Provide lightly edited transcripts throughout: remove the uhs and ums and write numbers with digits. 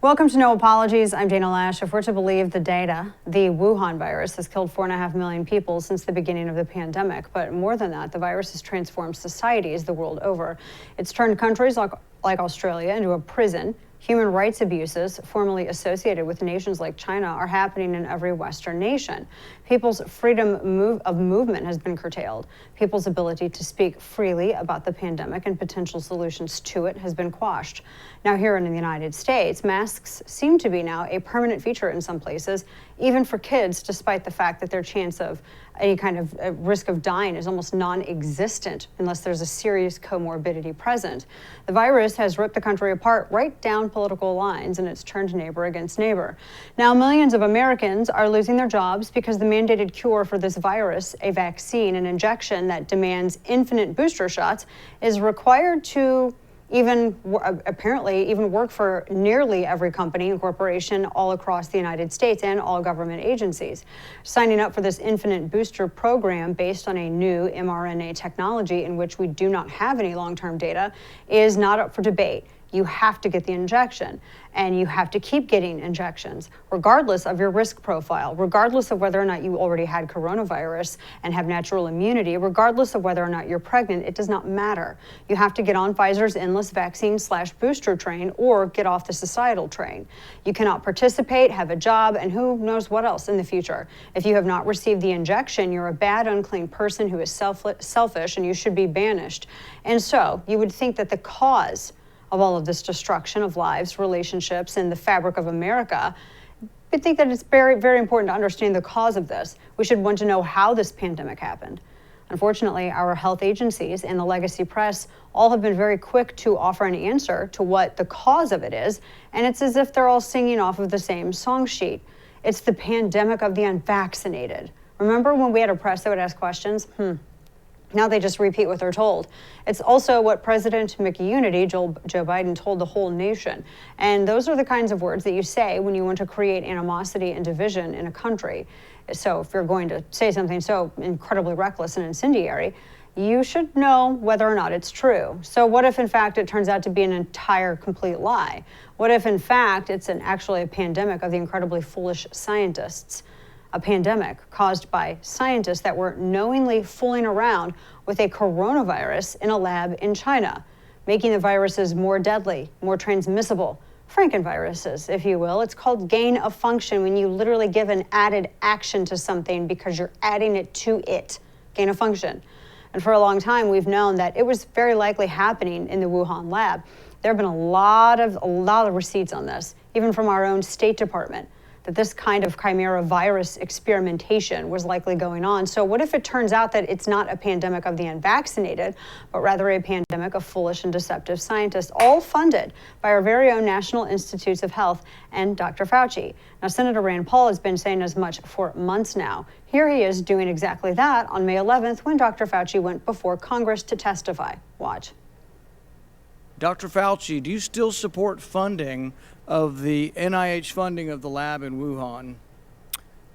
Welcome to No Apologies. I'm Dana Lash. If we're to believe the data, the Wuhan virus has killed 4.5 million people since the beginning of the pandemic. But more than that, the virus has transformed societies the world over. It's turned countries like Australia into a prison. Human rights abuses formerly associated with nations like China are happening in every Western nation. People's freedom of movement has been curtailed. People's ability to speak freely about the pandemic and potential solutions to it has been quashed. Now, here in the United States, masks seem to be now a permanent feature in some places, even for kids, despite the fact that their chance of any kind of risk of dying is almost non-existent unless there's a serious comorbidity present. The virus has ripped the country apart right down political lines, and it's turned neighbor against neighbor. Now, millions of Americans are losing their jobs because the mandated cure for this virus, a vaccine, an injection that demands infinite booster shots, is required to apparently even work for nearly every company and corporation all across the United States and all government agencies. Signing up for this infinite booster program based on a new mRNA technology in which we do not have any long-term data is not up for debate. You have to get the injection, and you have to keep getting injections, regardless of your risk profile, regardless of whether or not you already had coronavirus and have natural immunity, regardless of whether or not you're pregnant. It does not matter. You have to get on Pfizer's endless vaccine/booster train or get off the societal train. You cannot participate, have a job, and who knows what else in the future. If you have not received the injection, you're a bad, unclean person who is selfish, and you should be banished. And so you would think that the cause of all of this destruction of lives, relationships, and the fabric of America, I think that it's very, very important to understand the cause of this. We should want to know how this pandemic happened. Unfortunately, our health agencies and the legacy press all have been very quick to offer an answer to what the cause of it is, and it's as if they're all singing off of the same song sheet. It's the pandemic of the unvaccinated. Remember when we had a press that would ask questions? Now they just repeat what they're told. It's also what President McUnity, Joe Biden, told the whole nation. And those are the kinds of words that you say when you want to create animosity and division in a country. So if you're going to say something so incredibly reckless and incendiary, you should know whether or not it's true. So what if, in fact, it turns out to be an entire, complete lie? What if, in fact, it's actually a pandemic of the incredibly foolish scientists? A pandemic caused by scientists that were knowingly fooling around with a coronavirus in a lab in China, making the viruses more deadly, more transmissible. Frankenviruses, if you will. It's called gain of function when you literally give an added action to something because you're adding it to it. Gain of function. And for a long time, we've known that it was very likely happening in the Wuhan lab. There have been a lot of receipts on this, even from our own State Department, that this kind of chimera virus experimentation was likely going on. So what if it turns out that it's not a pandemic of the unvaccinated, but rather a pandemic of foolish and deceptive scientists, all funded by our very own National Institutes of Health and Dr. Fauci? Now, Senator Rand Paul has been saying as much for months now. Here he is doing exactly that on May 11th when Dr. Fauci went before Congress to testify. Watch. Dr. Fauci, do you still support funding of the NIH funding of the lab in Wuhan?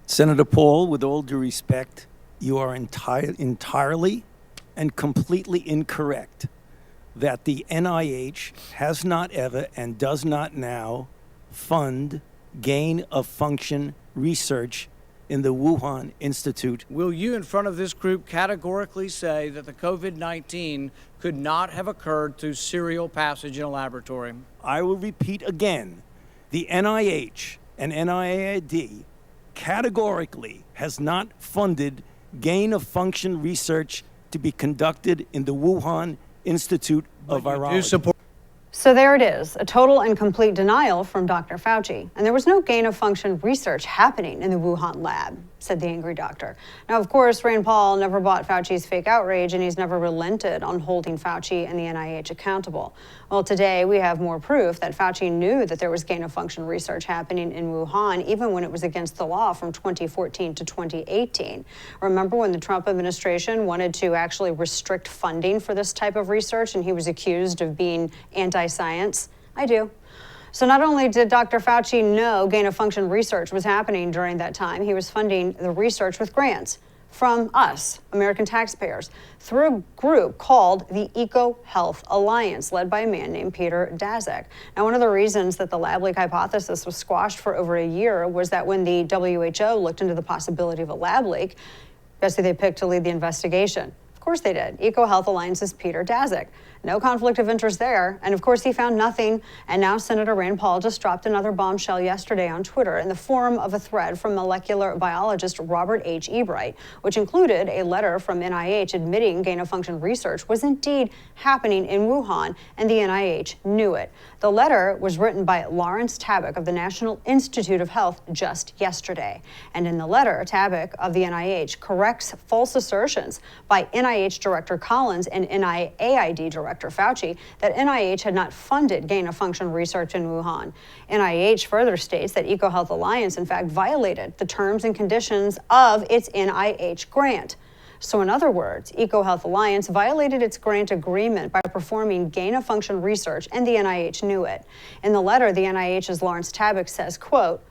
Senator Paul, with all due respect, you are entirely and completely incorrect that the NIH has not ever and does not now fund gain-of-function research in the Wuhan Institute. Will you, in front of this group, categorically say that the COVID-19 could not have occurred through serial passage in a laboratory? I will repeat again, the NIH and NIAID categorically has not funded gain-of-function research to be conducted in the Wuhan Institute of Virology. So there it is, a total and complete denial from Dr. Fauci. And there was no gain-of-function research happening in the Wuhan lab, said the angry doctor. Now, of course, Rand Paul never bought Fauci's fake outrage, and he's never relented on holding Fauci and the NIH accountable. Well, today we have more proof that Fauci knew that there was gain-of-function research happening in Wuhan, even when it was against the law from 2014 to 2018. Remember when the Trump administration wanted to actually restrict funding for this type of research, and he was accused of being anti-science? I do. So not only did Dr. Fauci know gain-of-function research was happening during that time, he was funding the research with grants. from us, American taxpayers, through a group called the EcoHealth Alliance, led by a man named Peter Daszak. Now, one of the reasons that the lab leak hypothesis was squashed for over a year was that when the WHO looked into the possibility of a lab leak, guess who they picked to lead the investigation? Of course they did. EcoHealth Alliance's Peter Daszak. No conflict of interest there. And of course, he found nothing. And now Senator Rand Paul just dropped another bombshell yesterday on Twitter in the form of a thread from molecular biologist Robert H. Ebright, which included a letter from NIH admitting gain-of-function research was indeed happening in Wuhan, and the NIH knew it. The letter was written by Lawrence Tabak of the National Institute of Health just yesterday. And in the letter, Tabak of the NIH corrects false assertions by NIH Director Collins and NIAID Director Fauci that NIH had not funded gain-of-function research in Wuhan. NIH further states that EcoHealth Alliance, in fact, violated the terms and conditions of its NIH grant. So in other words, EcoHealth Alliance violated its grant agreement by performing gain-of-function research, and the NIH knew it. In the letter, the NIH's Lawrence Tabak says, quote,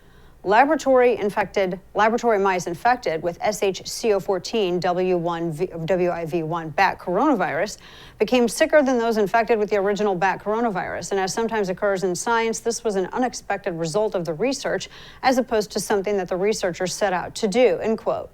laboratory mice infected with SHCO14 WIV1 bat coronavirus became sicker than those infected with the original bat coronavirus. And as sometimes occurs in science, this was an unexpected result of the research as opposed to something that the researchers set out to do, end quote.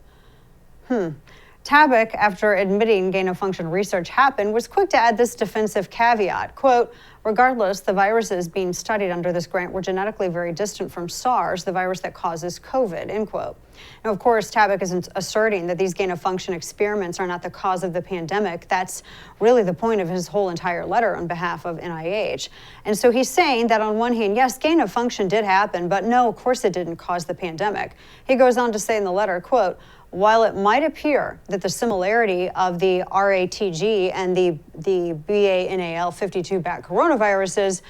Tabak, after admitting gain-of-function research happened, was quick to add this defensive caveat, quote, regardless, the viruses being studied under this grant were genetically very distant from SARS, the virus that causes COVID, end quote. Now, of course, Tabak isn't asserting that these gain-of-function experiments are not the cause of the pandemic. That's really the point of his whole entire letter on behalf of NIH. And so he's saying that on one hand, yes, gain-of-function did happen, but no, of course it didn't cause the pandemic. He goes on to say in the letter, quote, while it might appear that the similarity of the RATG and the BANAL52 bat coronaviruses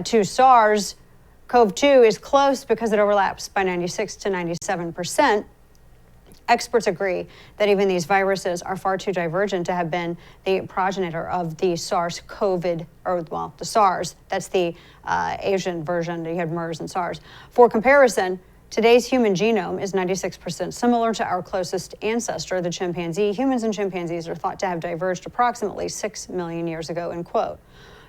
to SARS-CoV-2 is close because it overlaps by 96 to 97%, experts agree that even these viruses are far too divergent to have been the progenitor of the SARS-CoV, or well, the SARS. That's the Asian version. You had MERS and SARS. For comparison, today's human genome is 96% similar to our closest ancestor, the chimpanzee. Humans and chimpanzees are thought to have diverged approximately 6 million years ago, end quote.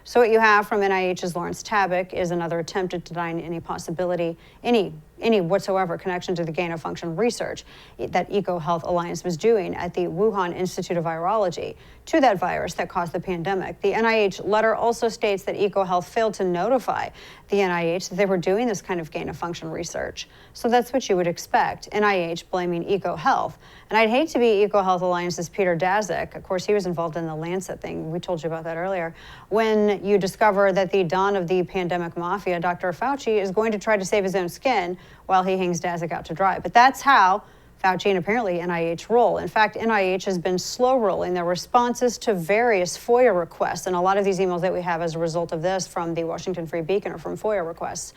So what you have from NIH's Lawrence Tabak is another attempt at denying any possibility, any whatsoever connection to the gain-of-function research that EcoHealth Alliance was doing at the Wuhan Institute of Virology to that virus that caused the pandemic. The NIH letter also states that EcoHealth failed to notify the NIH that they were doing this kind of gain-of-function research. So that's what you would expect, NIH blaming EcoHealth. And I'd hate to be EcoHealth Alliance's Peter Daszak. Of course, he was involved in the Lancet thing. We told you about that earlier. When you discover that the don of the pandemic mafia, Dr. Fauci, is going to try to save his own skin while he hangs Daszak out to dry. But that's how Fauci and apparently NIH roll. In fact, NIH has been slow rolling their responses to various FOIA requests. And a lot of these emails that we have as a result of this from the Washington Free Beacon are from FOIA requests.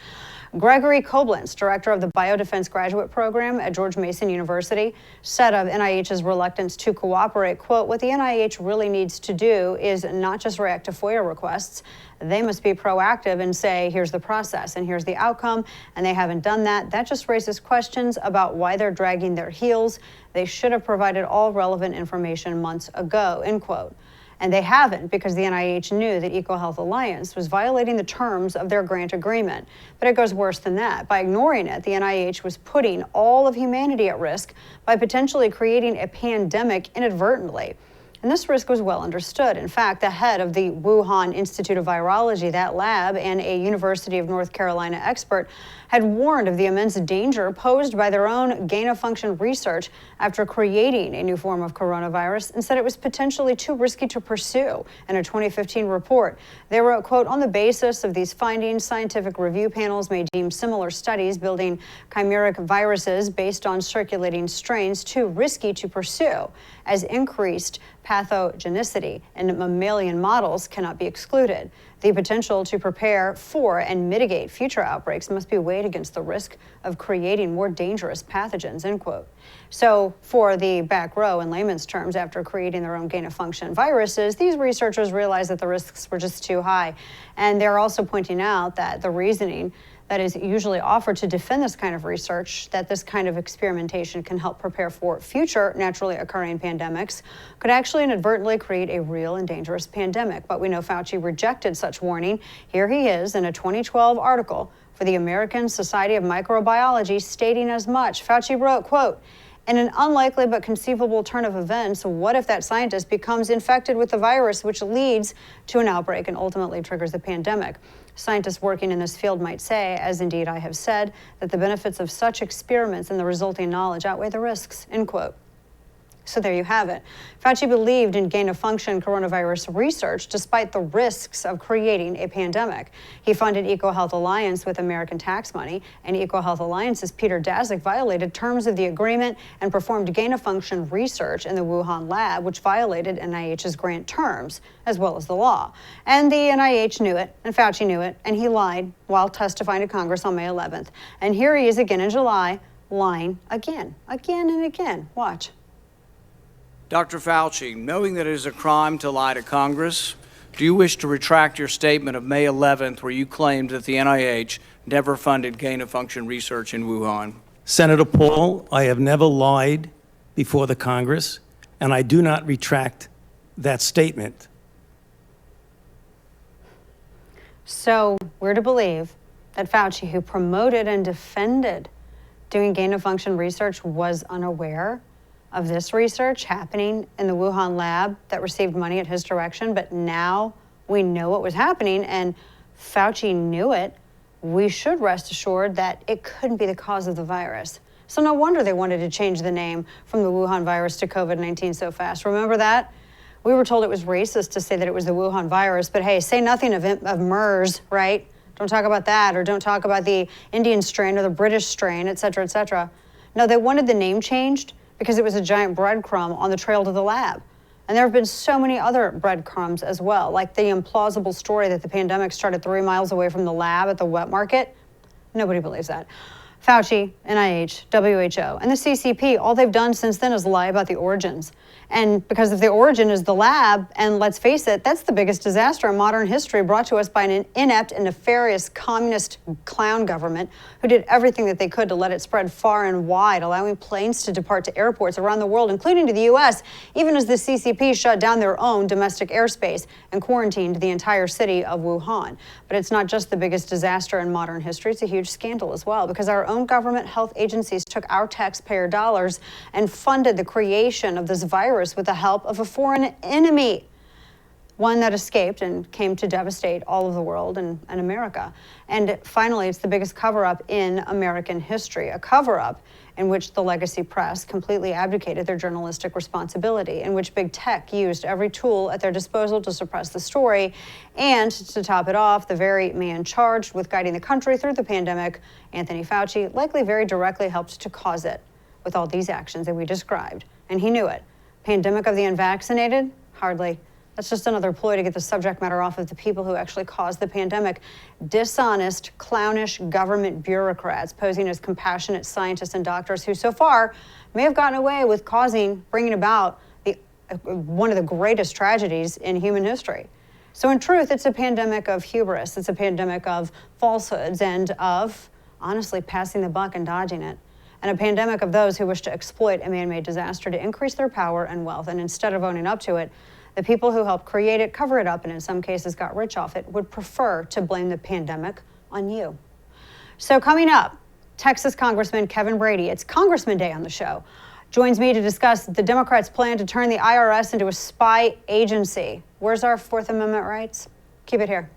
Gregory Koblenz, director of the Biodefense Graduate Program at George Mason University, said of NIH's reluctance to cooperate, quote, what the NIH really needs to do is not just react to FOIA requests. They must be proactive and say, here's the process and here's the outcome. And they haven't done that. That just raises questions about why they're dragging their heels. They should have provided all relevant information months ago, end quote. And they haven't because the NIH knew that EcoHealth Alliance was violating the terms of their grant agreement. But it goes worse than that. By ignoring it, the NIH was putting all of humanity at risk by potentially creating a pandemic inadvertently. And this risk was well understood. In fact, the head of the Wuhan Institute of Virology, that lab, and a University of North Carolina expert had warned of the immense danger posed by their own gain-of-function research after creating a new form of coronavirus and said it was potentially too risky to pursue in a 2015 report. They wrote, quote, on the basis of these findings, scientific review panels may deem similar studies building chimeric viruses based on circulating strains too risky to pursue, as increased pathogenicity in mammalian models cannot be excluded. The potential to prepare for and mitigate future outbreaks must be weighed against the risk of creating more dangerous pathogens, end quote. So for the back row, in layman's terms, after creating their own gain-of-function viruses, these researchers realized that the risks were just too high. And they're also pointing out that the reasoning that is usually offered to defend this kind of research, that this kind of experimentation can help prepare for future naturally occurring pandemics, could actually inadvertently create a real and dangerous pandemic. But we know Fauci rejected such warning. Here he is in a 2012 article for the American Society of Microbiology stating as much. Fauci wrote, quote, "In an unlikely but conceivable turn of events, what if that scientist becomes infected with the virus, which leads to an outbreak and ultimately triggers a pandemic? Scientists working in this field might say, as indeed I have said, that the benefits of such experiments and the resulting knowledge outweigh the risks," end quote. So there you have it. Fauci believed in gain-of-function coronavirus research despite the risks of creating a pandemic. He funded EcoHealth Alliance with American tax money, and EcoHealth Alliance's Peter Daszak violated terms of the agreement and performed gain-of-function research in the Wuhan lab, which violated NIH's grant terms, as well as the law. And the NIH knew it, and Fauci knew it, and he lied while testifying to Congress on May 11th. And here he is again in July, lying again and again. Watch. Dr. Fauci, knowing that it is a crime to lie to Congress, do you wish to retract your statement of May 11th where you claimed that the NIH never funded gain-of-function research in Wuhan? Senator Paul, I have never lied before the Congress, and I do not retract that statement. So we're to believe that Fauci, who promoted and defended doing gain-of-function research, was unaware of this research happening in the Wuhan lab that received money at his direction, but now we know what was happening and Fauci knew it. We should rest assured that it couldn't be the cause of the virus. So no wonder they wanted to change the name from the Wuhan virus to COVID-19 so fast. Remember that? We were told it was racist to say that it was the Wuhan virus, but hey, say nothing of MERS, right? Don't talk about that, or don't talk about the Indian strain or the British strain, et cetera, et cetera. No, they wanted the name changed because it was a giant breadcrumb on the trail to the lab. And there have been so many other breadcrumbs as well, like the implausible story that the pandemic started 3 miles away from the lab at the wet market. Nobody believes that. Fauci, NIH, WHO, and the CCP, all they've done since then is lie about the origins. And because if the origin is the lab, and let's face it, that's the biggest disaster in modern history brought to us by an inept and nefarious communist clown government who did everything that they could to let it spread far and wide, allowing planes to depart to airports around the world, including to the U.S., even as the CCP shut down their own domestic airspace and quarantined the entire city of Wuhan. But it's not just the biggest disaster in modern history, it's a huge scandal as well, because our own government health agencies took our taxpayer dollars and funded the creation of this virus with the help of a foreign enemy, one that escaped and came to devastate all of the world and America. And finally, it's the biggest cover-up in American history, a cover-up in which the legacy press completely abdicated their journalistic responsibility, in which big tech used every tool at their disposal to suppress the story. And to top it off, the very man charged with guiding the country through the pandemic, Anthony Fauci, likely very directly helped to cause it with all these actions that we described. And he knew it. Pandemic of the unvaccinated? Hardly. That's just another ploy to get the subject matter off of the people who actually caused the pandemic. Dishonest, clownish government bureaucrats posing as compassionate scientists and doctors who so far may have gotten away with bringing about one of the greatest tragedies in human history. So in truth, it's a pandemic of hubris. It's a pandemic of falsehoods and of, honestly, passing the buck and dodging it. And a pandemic of those who wish to exploit a man-made disaster to increase their power and wealth. And instead of owning up to it, the people who helped create it, cover it up, and in some cases got rich off it, would prefer to blame the pandemic on you. So coming up, Texas Congressman Kevin Brady, it's Congressman Day on the show, joins me to discuss the Democrats' plan to turn the IRS into a spy agency. Where's our Fourth Amendment rights? Keep it here.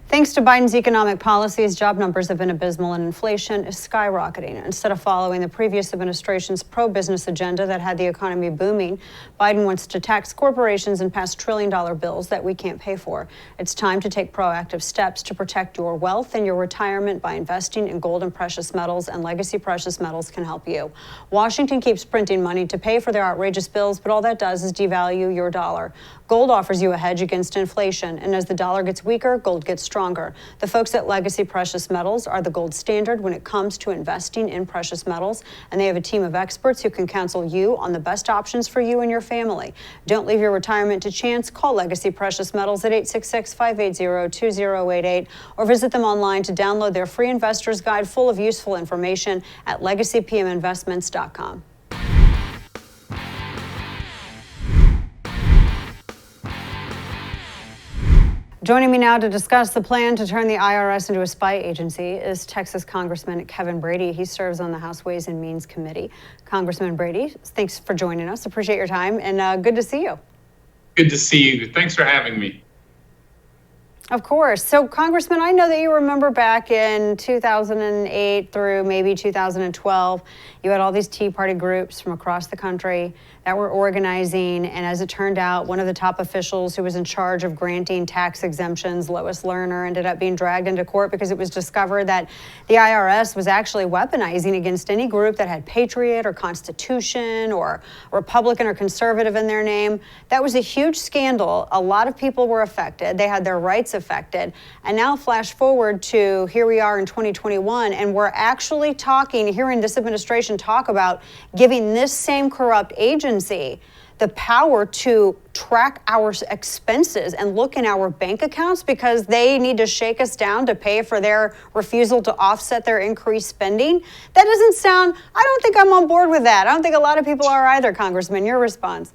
Thanks to Biden's economic policies, job numbers have been abysmal and inflation is skyrocketing. Instead of following the previous administration's pro-business agenda that had the economy booming, Biden wants to tax corporations and pass trillion-dollar bills that we can't pay for. It's time to take proactive steps to protect your wealth and your retirement by investing in gold and precious metals, and Legacy Precious Metals can help you. Washington keeps printing money to pay for their outrageous bills, but all that does is devalue your dollar. Gold offers you a hedge against inflation, and as the dollar gets weaker, gold gets stronger. stronger. The folks at Legacy Precious Metals are the gold standard when it comes to investing in precious metals, and they have a team of experts who can counsel you on the best options for you and your family. Don't leave your retirement to chance. Call Legacy Precious Metals at 866-580-2088 or visit them online to download their free investor's guide full of useful information at legacypminvestments.com. Joining me now to discuss the plan to turn the IRS into a spy agency is Texas Congressman Kevin Brady. He serves on the House Ways and Means Committee. Congressman Brady, thanks for joining us. Appreciate your time, and good to see you. Good to see you. Thanks for having me. Of course. So, Congressman, I know that you remember back in 2008 through maybe 2012, you had all these Tea Party groups from across the country that were organizing. And as it turned out, one of the top officials who was in charge of granting tax exemptions, Lois Lerner, ended up being dragged into court because it was discovered that the IRS was actually weaponizing against any group that had Patriot or Constitution or Republican or conservative in their name. That was a huge scandal. A lot of people were affected. They had their rights affected. And now flash forward to here we are in 2021, and we're actually hearing this administration talk about giving this same corrupt agency the power to track our expenses and look in our bank accounts because they need to shake us down to pay for their refusal to offset their increased spending. That doesn't sound, I don't think I'm on board with that. I don't think a lot of people are either, Congressman. Your response?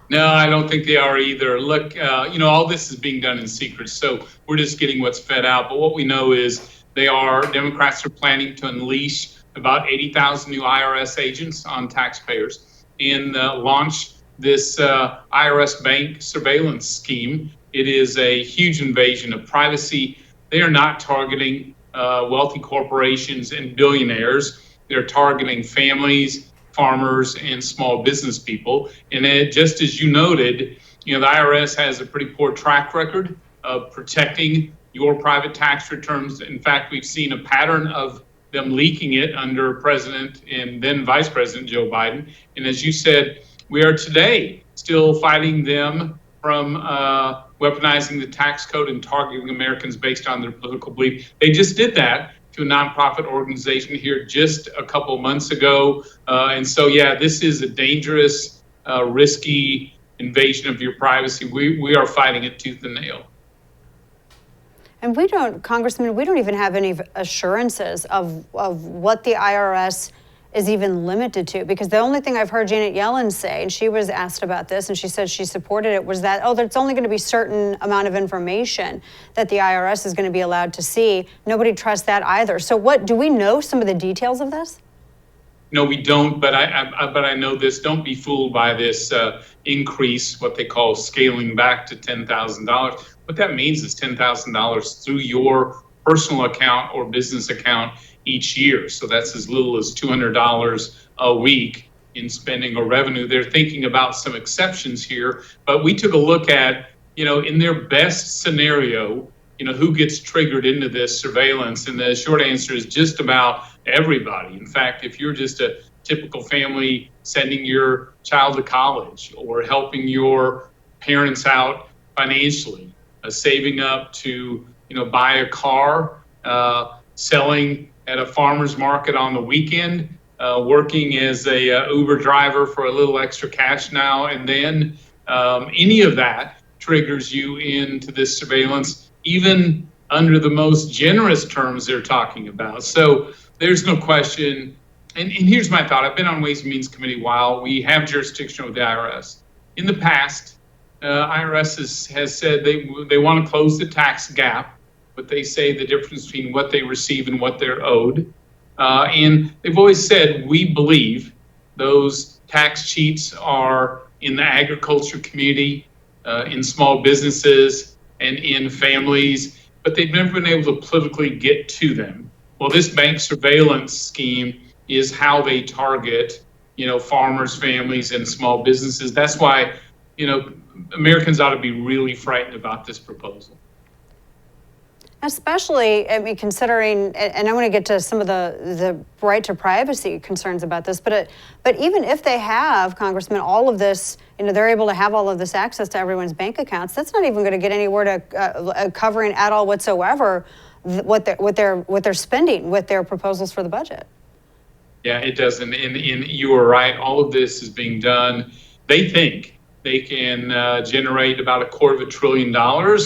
No, I don't think they are either. Look, all this is being done in secret, so we're just getting what's fed out. But what we know is Democrats are planning to unleash about 80,000 new IRS agents on taxpayers and launch this IRS bank surveillance scheme. It is a huge invasion of privacy. They are not targeting wealthy corporations and billionaires. They're targeting families, farmers, and small business people. And just as you noted, the IRS has a pretty poor track record of protecting your private tax returns. In fact, we've seen a pattern of them leaking it under President and then Vice President Joe Biden. And as you said, we are today still fighting them from weaponizing the tax code and targeting Americans based on their political belief. They just did that to a nonprofit organization here just a couple of months ago. And so, this is a dangerous, risky invasion of your privacy. We are fighting it tooth and nail. And Congressman, we don't even have any assurances of what the IRS is even limited to, because the only thing I've heard Janet Yellen say, and she was asked about this and she said she supported it, was that, there's only going to be certain amount of information that the IRS is going to be allowed to see. Nobody trusts that either. So do we know some of the details of this? No, we don't, but I know this. Don't be fooled by this increase, what they call scaling back to $10,000. What that means is $10,000 through your personal account or business account each year. So that's as little as $200 a week in spending or revenue. They're thinking about some exceptions here, but we took a look at, in their best scenario, who gets triggered into this surveillance. And the short answer is just about everybody. In fact, if you're just a typical family sending your child to college or helping your parents out financially, saving up to, buy a car, selling at a farmer's market on the weekend, working as a Uber driver for a little extra cash now and then, any of that triggers you into this surveillance, even under the most generous terms they're talking about. So there's no question. And here's my thought. I've been on Ways and Means Committee a while. We have jurisdiction over the IRS. In the past, IRS has said they want to close the tax gap, but they say the difference between what they receive and what they're owed. And they've always said, we believe those tax cheats are in the agriculture community, in small businesses, and in families, but they've never been able to politically get to them. Well, this bank surveillance scheme is how they target, farmers, families, and small businesses. That's why, Americans ought to be really frightened about this proposal. Especially, considering, and I want to get to some of the right to privacy concerns about this, but even if they have, Congressman, all of this they're able to have all of this access to everyone's bank accounts. That's not even going to get anywhere to covering at all whatsoever what they're spending with their proposals for the budget. Yeah, it doesn't. And you are right. All of this is being done. They think they can generate about $250 billion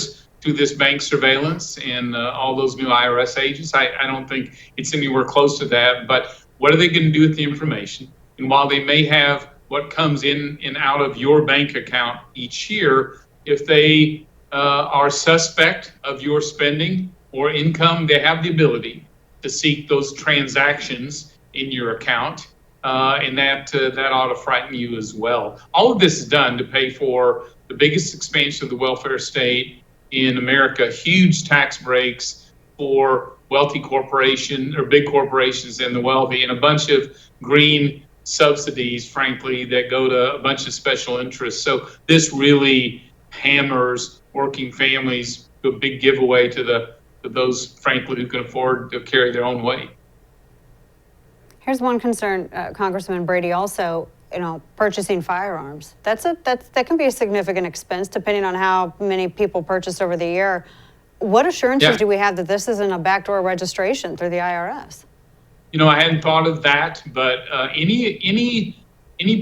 through this bank surveillance and all those new IRS agents. I don't think it's anywhere close to that. But what are they going to do with the information? And while they may have what comes in and out of your bank account each year, if they are suspect of your spending or income, they have the ability to seek those transactions in your account, and that ought to frighten you as well. All of this is done to pay for the biggest expansion of the welfare state in America, huge tax breaks for wealthy corporations or big corporations and the wealthy, and a bunch of green subsidies, frankly, that go to a bunch of special interests. So this really hammers working families to a big giveaway to those, frankly, who can afford to carry their own weight. Here's one concern, Congressman Brady, also, purchasing firearms. That can be a significant expense depending on how many people purchase over the year. What assurances do we have that this isn't a backdoor registration through the IRS? I hadn't thought of that, but any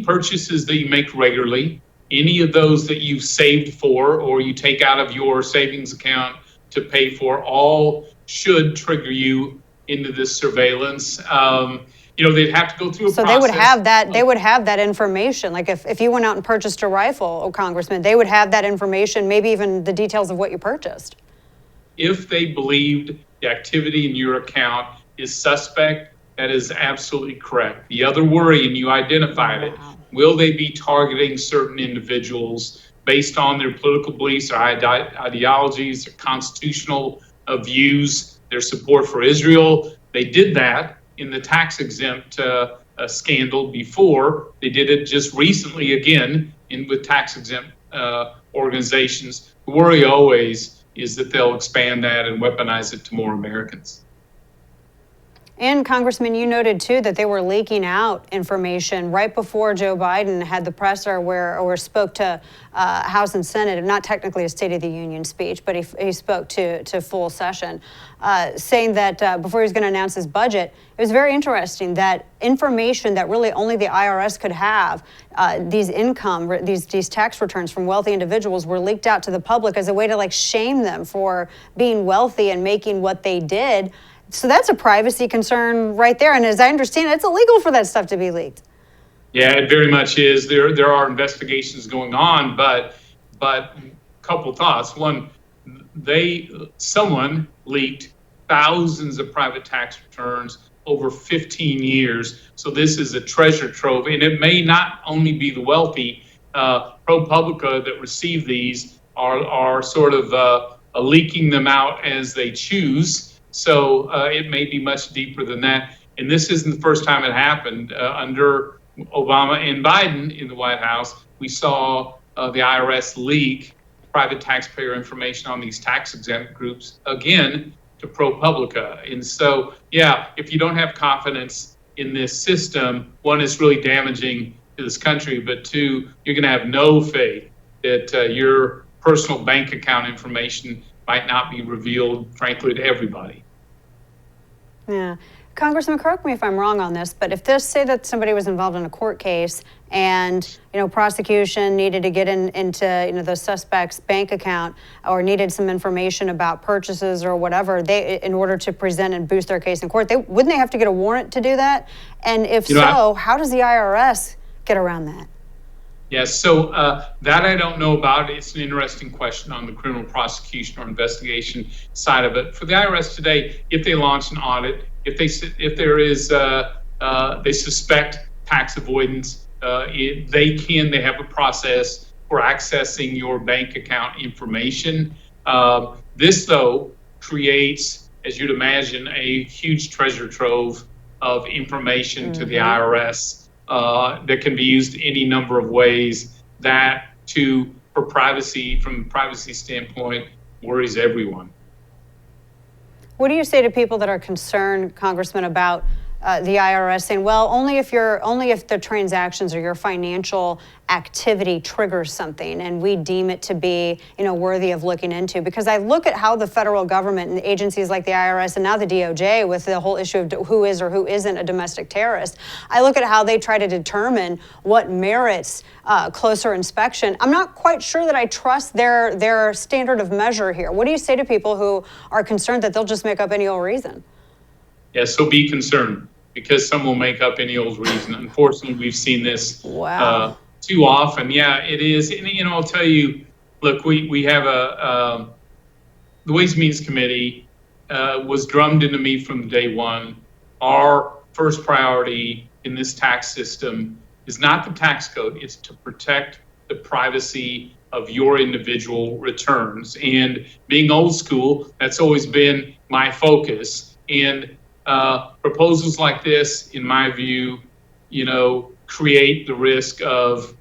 purchases that you make regularly, any of those that you've saved for or you take out of your savings account to pay for, all should trigger you into this surveillance. They'd have to go through a process. So they would have that. They would have that information. Like if you went out and purchased a rifle, Congressman, they would have that information. Maybe even the details of what you purchased. If they believed the activity in your account is suspect, that is absolutely correct. The other worry, and you identified it, will they be targeting certain individuals based on their political beliefs, their ideologies, their constitutional views, their support for Israel? They did that in the tax-exempt scandal before. They did it just recently again with tax-exempt organizations. The worry always is that they'll expand that and weaponize it to more Americans. And Congressman, you noted too that they were leaking out information right before Joe Biden had the presser or spoke to House and Senate, not technically a State of the Union speech, but he spoke to full session, saying that before he was going to announce his budget, it was very interesting that information that really only the IRS could have, these tax returns from wealthy individuals were leaked out to the public as a way to shame them for being wealthy and making what they did. So that's a privacy concern right there. And as I understand it, it's illegal for that stuff to be leaked. Yeah, it very much is. There are investigations going on, but a couple thoughts. One, someone leaked thousands of private tax returns over 15 years. So this is a treasure trove, and it may not only be the wealthy. ProPublica that receive these are sort of leaking them out as they choose. So it may be much deeper than that. And this isn't the first time it happened. Under Obama and Biden in the White House, we saw the IRS leak private taxpayer information on these tax-exempt groups, again, to ProPublica. And so, if you don't have confidence in this system, one, it's really damaging to this country, but two, you're going to have no faith that your personal bank account information might not be revealed, frankly, to everybody. Yeah. Congressman, correct me if I'm wrong on this, but if say that somebody was involved in a court case and, prosecution needed to get into, the suspect's bank account or needed some information about purchases or whatever, in order to present and boost their case in court, wouldn't they have to get a warrant to do that? And if how does the IRS get around that? Yes, so that I don't know about. It's an interesting question on the criminal prosecution or investigation side of it. For the IRS today, if they launch an audit, if they suspect tax avoidance, they have a process for accessing your bank account information. This, though, creates, as you'd imagine, a huge treasure trove of information to the IRS. That can be used any number of ways. That, for privacy, from a privacy standpoint, worries everyone. What do you say to people that are concerned, Congressman, about the IRS saying, well, only if the transactions or your financial activity triggers something, and we deem it to be, worthy of looking into. Because I look at how the federal government and agencies like the IRS and now the DOJ, with the whole issue of who is or who isn't a domestic terrorist, I look at how they try to determine what merits closer inspection. I'm not quite sure that I trust their standard of measure here. What do you say to people who are concerned that they'll just make up any old reason? Yeah, so be concerned, because some will make up any old reason. Unfortunately, we've seen this too often. Yeah, it is. And, I'll tell you, look, we have the Ways and Means Committee was drummed into me from day one. Our first priority in this tax system is not the tax code, it's to protect the privacy of your individual returns. And being old school, that's always been my focus. And proposals like this, in my view, create the risk of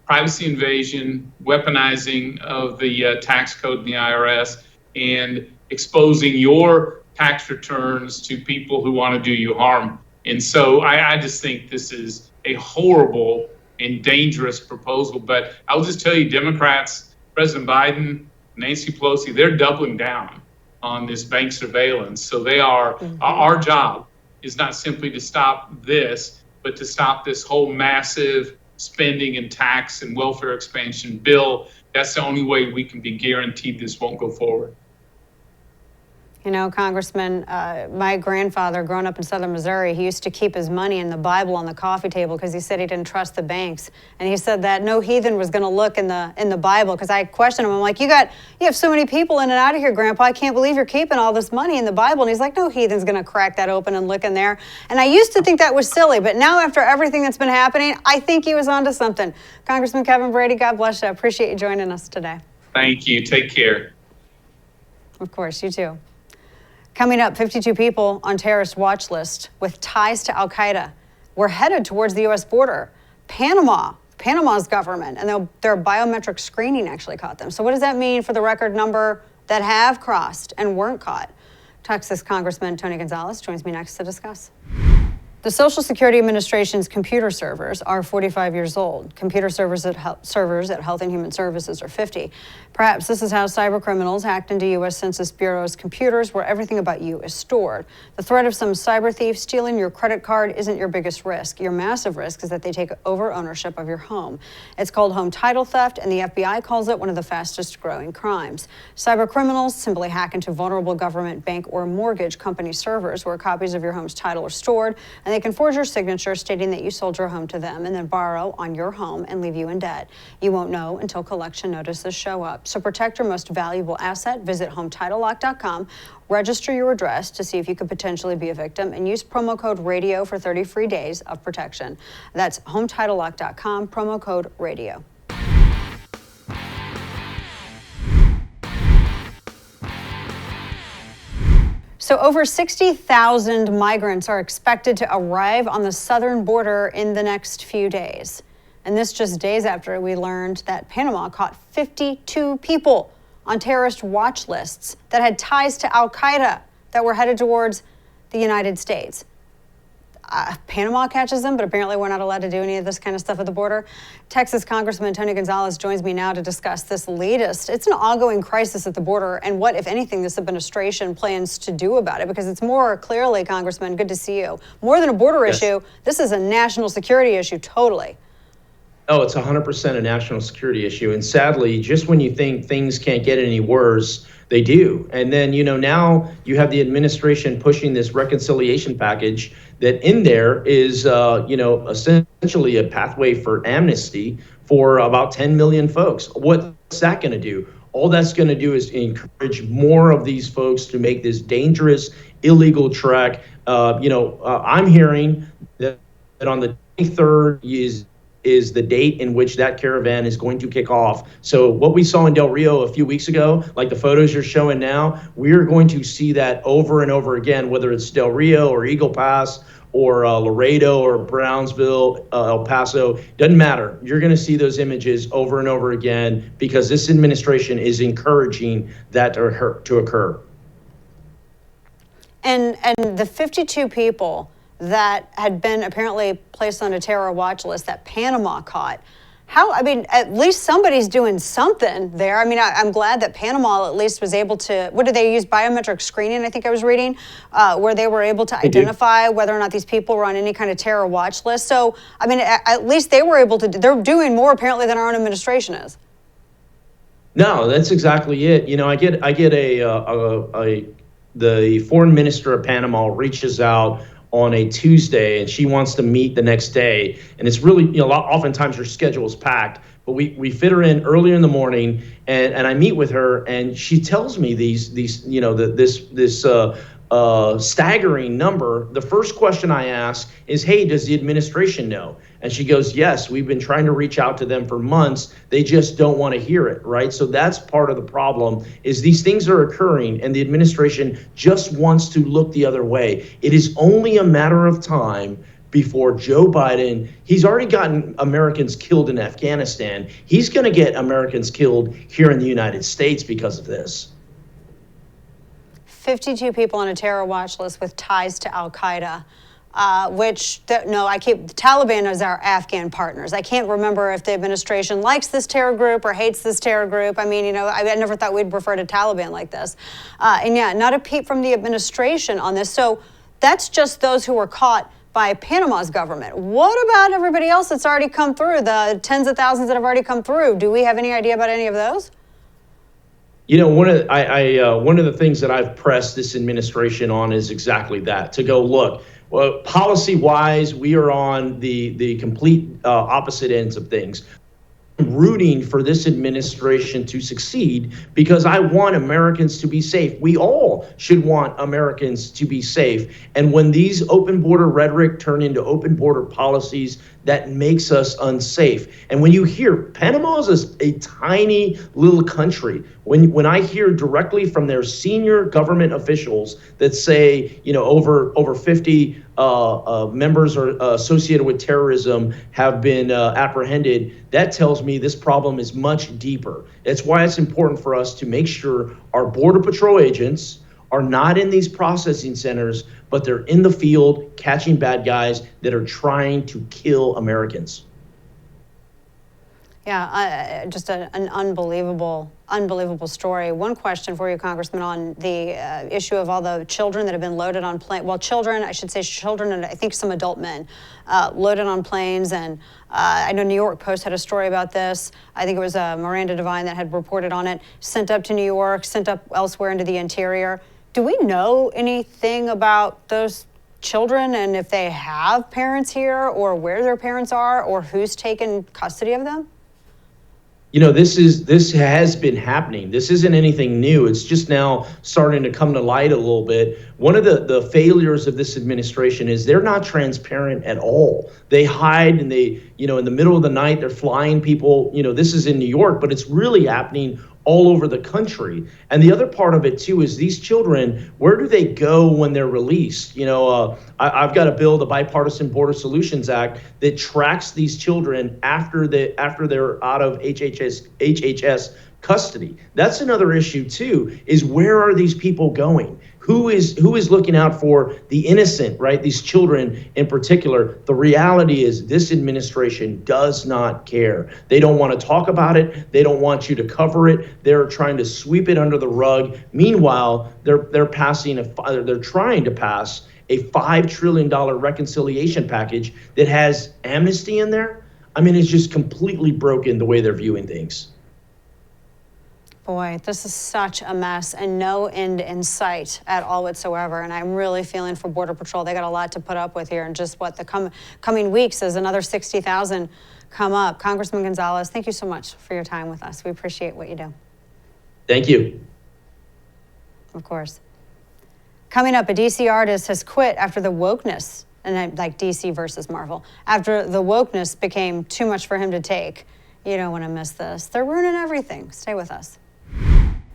privacy invasion, weaponizing of the tax code in the IRS, and exposing your tax returns to people who want to do you harm. And so I just think this is a horrible and dangerous proposal. But I'll just tell you, Democrats, President Biden, Nancy Pelosi, they're doubling down on this bank surveillance. So they are, our job is not simply to stop this, but to stop this whole massive spending and tax and welfare expansion bill. That's the only way we can be guaranteed this won't go forward. Congressman, my grandfather, growing up in southern Missouri, he used to keep his money in the Bible on the coffee table because he said he didn't trust the banks. And he said that no heathen was going to look in the Bible, because I questioned him. I'm like, you have so many people in and out of here, Grandpa. I can't believe you're keeping all this money in the Bible. And he's like, no heathen's going to crack that open and look in there. And I used to think that was silly, but now after everything that's been happening, I think he was onto something. Congressman Kevin Brady, God bless you. I appreciate you joining us today. Thank you. Take care. Of course, you too. Coming up, 52 people on terrorist watch list with ties to Al-Qaeda. We're headed towards the U.S. border. Panama's government, and their biometric screening actually caught them. So what does that mean for the record number that have crossed and weren't caught? Texas Congressman Tony Gonzalas joins me next to discuss. The Social Security Administration's computer servers are 45 years old. Computer servers at Health and Human Services are 50. Perhaps this is how cybercriminals hacked into U.S. Census Bureau's computers, where everything about you is stored. The threat of some cyber thief stealing your credit card isn't your biggest risk. Your massive risk is that they take over ownership of your home. It's called home title theft, and the FBI calls it one of the fastest growing crimes. Cybercriminals simply hack into vulnerable government, bank, or mortgage company servers where copies of your home's title are stored, and they can forge your signature stating that you sold your home to them and then borrow on your home and leave you in debt. You won't know until collection notices show up. So protect your most valuable asset. Visit HometitleLock.com, register your address to see if you could potentially be a victim, and use promo code RADIO for 30 free days of protection. That's HometitleLock.com, promo code RADIO. So over 60,000 migrants are expected to arrive on the southern border in the next few days. And this just days after we learned that Panama caught 52 people on terrorist watch lists that had ties to Al-Qaeda that were headed towards the United States. Panama catches them, but apparently we're not allowed to do any of this kind of stuff at the border. Texas Congressman Tony Gonzalas joins me now to discuss this latest. It's an ongoing crisis at the border, and what, if anything, this administration plans to do about it, because it's more clearly, Congressman, good to see you, more than a border issue, this is a national security issue, totally. Oh, it's 100% a national security issue. And sadly, just when you think things can't get any worse, they do. And then, now you have the administration pushing this reconciliation package that in there is, essentially a pathway for amnesty for about 10 million folks. What's that going to do? All that's going to do is encourage more of these folks to make this dangerous, illegal trek. I'm hearing that on the 23rd is the date in which that caravan is going to kick off. So what we saw in Del Rio a few weeks ago, like the photos you're showing now, we're going to see that over and over again, whether it's Del Rio or Eagle Pass or Laredo or Brownsville, El Paso, doesn't matter. You're going to see those images over and over again because this administration is encouraging that to occur. And the 52 people that had been apparently placed on a terror watch list that Panama caught. At least somebody's doing something there. I mean, I'm glad that Panama at least was able to, what did they use? Biometric screening, I think I was reading, where they were able to identify whether or not these people were on any kind of terror watch list. So, I mean, at least they were able to, they're doing more apparently than our own administration is. No, that's exactly it. You know, the foreign minister of Panama reaches out on a Tuesday, and she wants to meet the next day. And it's really, you know, oftentimes her schedule is packed, but we fit her in earlier in the morning, and I meet with her, and she tells me these you know, this staggering number. The first question I ask is, hey, does the administration know? And she goes, yes, we've been trying to reach out to them for months. They just don't want to hear it, right? So that's part of the problem, is these things are occurring and the administration just wants to look the other way. It is only a matter of time before Joe Biden, he's already gotten Americans killed in Afghanistan. He's going to get Americans killed here in the United States because of this. 52 people on a terror watch list with ties to Al-Qaeda. The Taliban is our Afghan partners. I can't remember if the administration likes this terror group or hates this terror group. I mean, you know, I never thought we'd refer to Taliban like this. And yeah, not a peep from the administration on this. So that's just those who were caught by Panama's government. What about everybody else that's already come through, the tens of thousands that have already come through? Do we have any idea about any of those? You know, one of the things that I've pressed this administration on is exactly that, to go, look, well, policy-wise, we are on the complete opposite ends of things. I'm rooting for this administration to succeed because I want Americans to be safe. We all should want Americans to be safe. And when these open border rhetoric turn into open border policies, that makes us unsafe. And when you hear Panama is a tiny little country, when I hear directly from their senior government officials that say, you know, over 50 members are associated with terrorism have been apprehended, that tells me this problem is much deeper. That's why it's important for us to make sure our Border Patrol agents are not in these processing centers, but they're in the field catching bad guys that are trying to kill Americans. Yeah, just an unbelievable story. One question for you, Congressman, on the issue of all the children that have been loaded on planes. Well, children and I think some adult men loaded on planes. And I know New York Post had a story about this. I think it was Miranda Devine that had reported on it, sent up to New York, sent up elsewhere into the interior. Do we know anything about those children and if they have parents here or where their parents are or who's taken custody of them? You know, this has been happening. This isn't anything new. It's just now starting to come to light a little bit. One of the failures of this administration is they're not transparent at all. They hide and they, you know, in the middle of the night, they're flying people. You know, this is in New York, but it's really happening all over the country. And the other part of it too is these children, where do they go when they're released? You know, I've got a bill, the Bipartisan Border Solutions Act, that tracks these children after they're out of HHS custody. That's another issue too, is where are these people going? Who is looking out for the innocent, right? These children in particular. The reality is this administration does not care. They don't want to talk about it. They don't want you to cover it. They're trying to sweep it under the rug. Meanwhile, they're trying to pass a $5 trillion reconciliation package that has amnesty in there. I mean, it's just completely broken the way they're viewing things. Boy, this is such a mess and no end in sight at all whatsoever. And I'm really feeling for Border Patrol. They got a lot to put up with here. And just what the coming weeks as another 60,000 come up. Congressman Gonzalas, thank you so much for your time with us. We appreciate what you do. Thank you. Of course. Coming up, a DC artist has quit after the wokeness, and like DC versus Marvel, after the wokeness became too much for him to take. You don't want to miss this. They're ruining everything. Stay with us.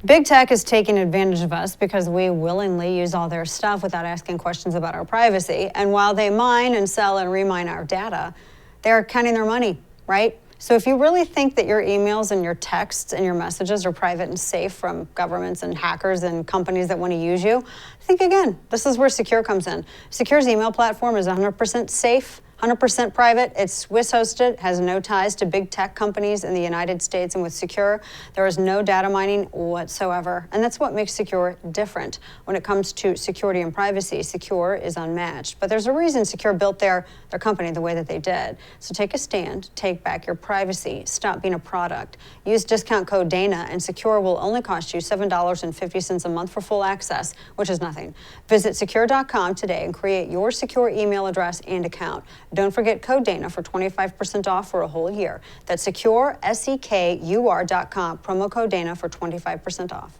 Big tech is taking advantage of us because we willingly use all their stuff without asking questions about our privacy. And while they mine and sell and remine our data, they're counting their money, right? So if you really think that your emails and your texts and your messages are private and safe from governments and hackers and companies that want to use you, think again. This is where Secure comes in. Secure's email platform is 100% safe, 100% private. It's Swiss hosted, has no ties to big tech companies in the United States, and with Secure, there is no data mining whatsoever. And that's what makes Secure different. When it comes to security and privacy, Secure is unmatched. But there's a reason Secure built their company the way that they did. So take a stand, take back your privacy, stop being a product. Use discount code Dana, and Secure will only cost you $7.50 a month for full access, which is nothing. Visit secure.com today and create your secure email address and account. Don't forget code Dana for 25% off for a whole year. That's secure, SEKUR.com, promo code Dana for 25% off.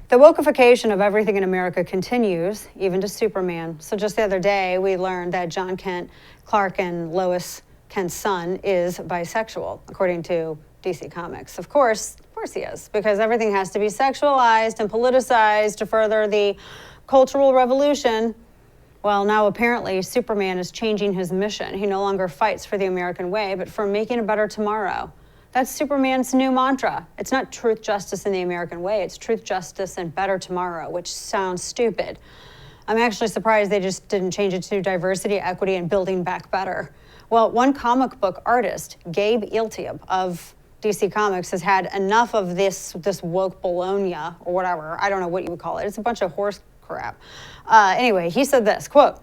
The wokeification of everything in America continues, even to Superman. So just the other day, we learned that John Kent, Clark and Lois Kent's son, is bisexual, according to DC Comics. Of course he is, because everything has to be sexualized and politicized to further the cultural revolution. Well, now apparently Superman is changing his mission. He no longer fights for the American way, but for making a better tomorrow. That's Superman's new mantra. It's not truth, justice, and the American way. It's truth, justice, and better tomorrow, which sounds stupid. I'm actually surprised they just didn't change it to diversity, equity, and building back better. Well, one comic book artist, Gabe Eltiab of DC Comics, has had enough of this woke bologna or whatever. I don't know what you would call it. It's a bunch of horse crap. Anyway, he said this, quote,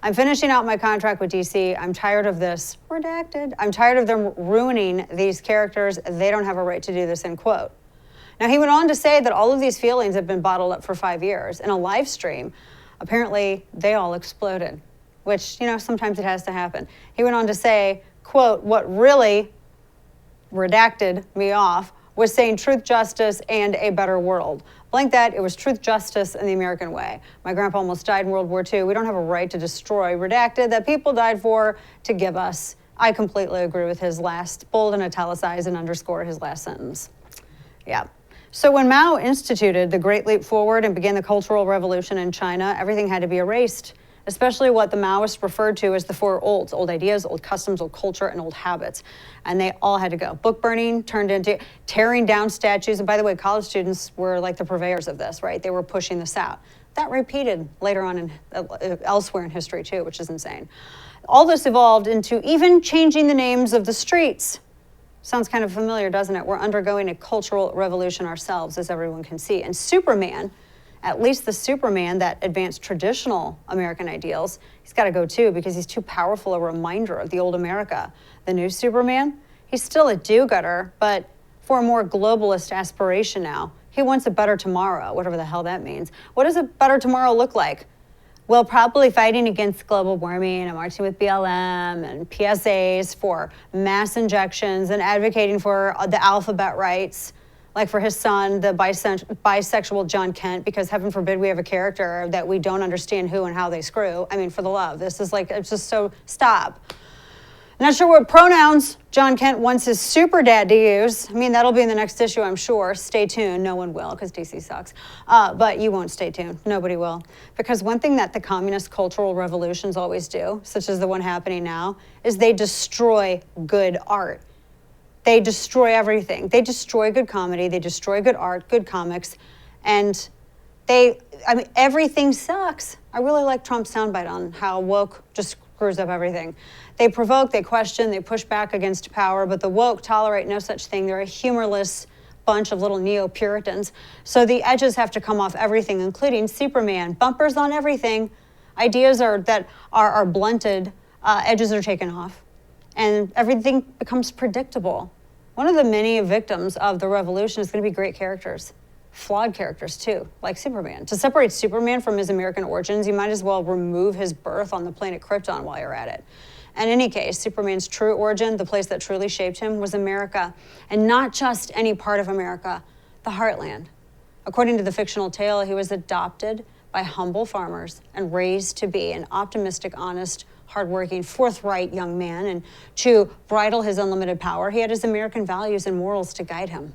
"I'm finishing out my contract with DC. I'm tired of this," redacted. "I'm tired of them ruining these characters. They don't have a right to do this," end quote. Now, he went on to say that all of these feelings have been bottled up for 5 years. In a live stream, apparently they all exploded, which, sometimes it has to happen. He went on to say, quote, "What really redacted me off was saying truth, justice, and a better world. Blank that, it was truth, justice, and the American way. My grandpa almost died in World War II. We don't have a right to destroy, redacted, that people died for to give us." I completely agree with his last, bold and italicized and underscore his last sentence. Yeah. So when Mao instituted the Great Leap Forward and began the Cultural Revolution in China, everything had to be erased, especially what the Maoists referred to as the four olds: old ideas, old customs, old culture, and old habits. And they all had to go. Book burning turned into tearing down statues. And by the way, college students were like the purveyors of this, right? They were pushing this out. That repeated later on elsewhere in history too, which is insane. All this evolved into even changing the names of the streets. Sounds kind of familiar, doesn't it? We're undergoing a cultural revolution ourselves, as everyone can see. And Superman, at least the Superman that advanced traditional American ideals, he's got to go too, because he's too powerful a reminder of the old America. The new Superman, he's still a do-gooder, but for a more globalist aspiration now. He wants a better tomorrow, whatever the hell that means. What does a better tomorrow look like? Well, probably fighting against global warming and marching with BLM and PSAs for mass injections and advocating for the alphabet rights, like for his son, the bisexual John Kent, because heaven forbid we have a character that we don't understand who and how they screw. I mean, for the love, this is like, it's just so, stop. Not sure what pronouns John Kent wants his super dad to use. I mean, that'll be in the next issue, I'm sure. Stay tuned. No one will, because DC sucks. But you won't stay tuned. Nobody will. Because one thing that the communist cultural revolutions always do, such as the one happening now, is they destroy good art. They destroy everything. They destroy good comedy. They destroy good art, good comics. And everything sucks. I really like Trump's soundbite on how woke just screws up everything. They provoke, they question, they push back against power, but the woke tolerate no such thing. They're a humorless bunch of little neo-Puritans. So the edges have to come off everything, including Superman. Bumpers on everything. Ideas that are blunted, edges are taken off, and everything becomes predictable. One of the many victims of the revolution is going to be great characters. Flawed characters too, like Superman. To separate Superman from his American origins, you might as well remove his birth on the planet Krypton while you're at it. In any case, Superman's true origin, the place that truly shaped him, was America. And not just any part of America, the heartland. According to the fictional tale, he was adopted by humble farmers and raised to be an optimistic, honest, hardworking, forthright young man. And to bridle his unlimited power, he had his American values and morals to guide him.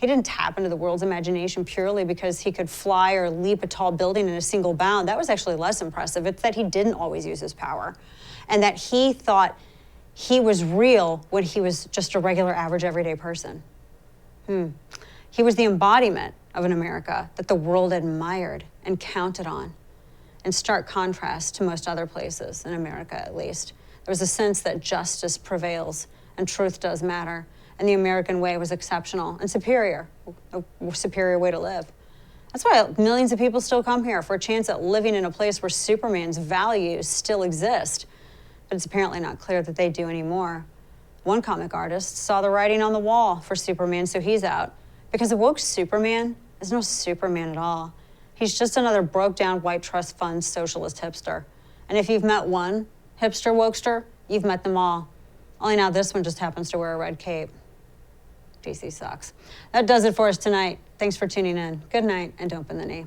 He didn't tap into the world's imagination purely because he could fly or leap a tall building in a single bound. That was actually less impressive. It's that he didn't always use his power, and that he thought he was real when he was just a regular, average, everyday person. He was the embodiment of an America that the world admired and counted on, in stark contrast to most other places, in America at least. There was a sense that justice prevails and truth does matter, and the American way was exceptional and superior, a superior way to live. That's why millions of people still come here, for a chance at living in a place where Superman's values still exist. But it's apparently not clear that they do anymore. One comic artist saw the writing on the wall for Superman, so he's out. Because a woke Superman is no Superman at all. He's just another broke-down white trust fund socialist hipster. And if you've met one hipster wokester, you've met them all. Only now this one just happens to wear a red cape. DC sucks. That does it for us tonight. Thanks for tuning in. Good night, and don't bend the knee.